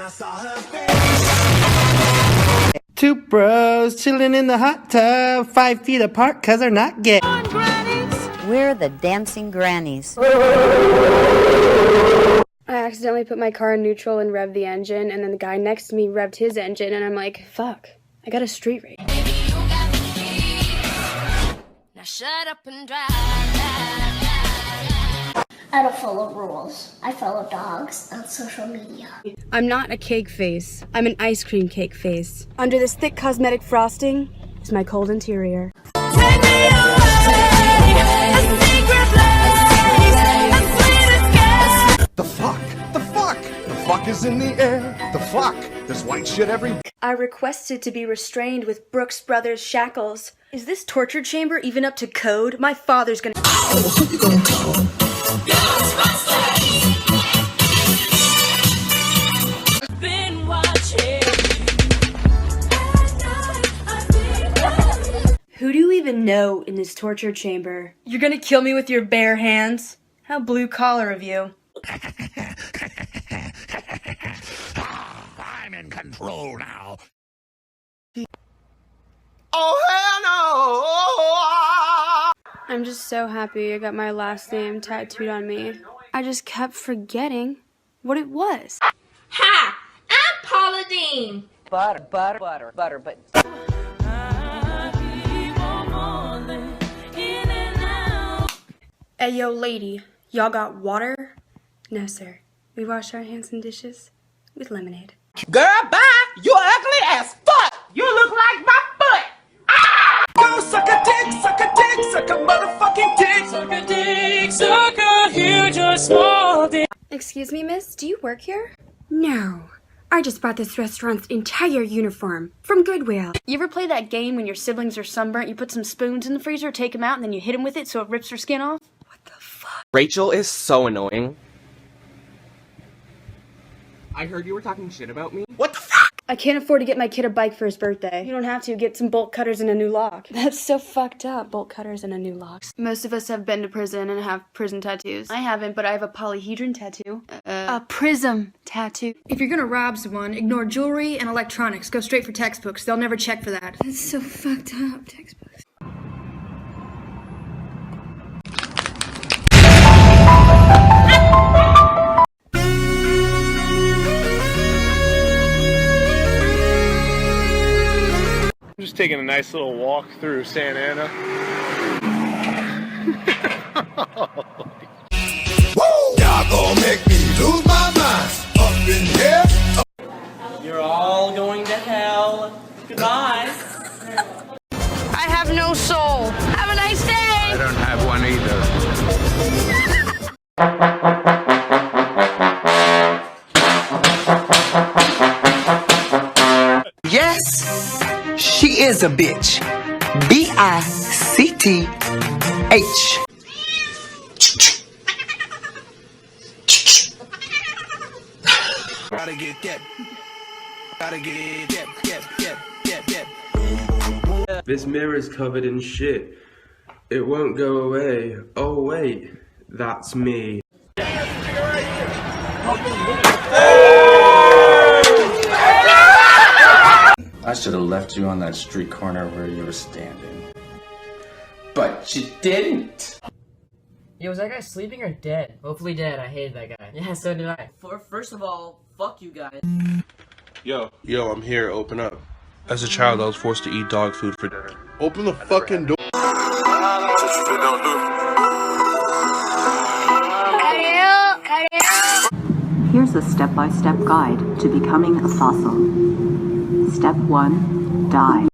I saw her face. Two bros chilling in the hot tub, 5 feet apart cause they're not gay. We're the dancing grannies. I accidentally put my car in neutral and revved the engine, and then the guy next to me revved his engine, and I'm like, fuck, I got a street race. Now shut up and drive. I don't follow rules. I follow dogs on social media. I'm not a cake face. I'm an ice cream cake face. Under this thick cosmetic frosting is my cold interior. Take me away, a secret place, a sweetest guest. The fuck? The fuck? The fuck is in the air. The fuck? There's white shit everywhere. I requested to be restrained with Brooks Brothers shackles. Is this torture chamber even up to code? My father's gonna... Been watching. Who do you even know in this torture chamber? You're gonna kill me with your bare hands? How blue collar of you. I'm in control now. Oh, hell no! I'm just so happy I got my last name tattooed on me. I just kept forgetting what it was. Hi, I'm Paula Dean. Butter, but... Hey, yo, lady, y'all got water? No, sir. We wash our hands and dishes with lemonade. Girl, bye! You ugly as fuck! You look like my foot! Ah! Go suck a dick, suck a dick, suck a motherfucking dick. Suck a dick, suck a huge or small dick. Excuse me, miss, do you work here? No. I just bought this restaurant's entire uniform from Goodwill. You ever play that game when your siblings are sunburnt, you put some spoons in the freezer, take them out, and then you hit them with it so it rips their skin off? What the fuck? Rachel is so annoying. I heard you were talking shit about me. What the fuck? I can't afford to get my kid a bike for his birthday. You don't have to. Get some bolt cutters and a new lock. That's so fucked up. Bolt cutters and a new lock. Most of us have been to prison and have prison tattoos. I haven't, but I have a polyhedron tattoo. A prism tattoo. If you're gonna rob someone, ignore jewelry and electronics. Go straight for textbooks. They'll never check for that. That's so fucked up. Textbooks. Just taking a nice little walk through Santa Ana. Woo! Y'all gonna make me lose my mind. Up in here. You're all going to hell. Goodbye. I have no soul. Have a nice day. I don't have one either. Yes, she is a bitch. B-I-C-T-H. Gotta get that. Gotta get that. This mirror's covered in shit. It won't go away. Oh wait, that's me. I should have left you on that street corner where you were standing. But you didn't! Yo, was that guy sleeping or dead? Hopefully dead. I hated that guy. Yeah, so did I. First of all, fuck you guys. Yo, I'm here, open up. As a child, I was forced to eat dog food for dinner. Open the fucking door. Here's a step-by-step guide to becoming a fossil. Step 1, die.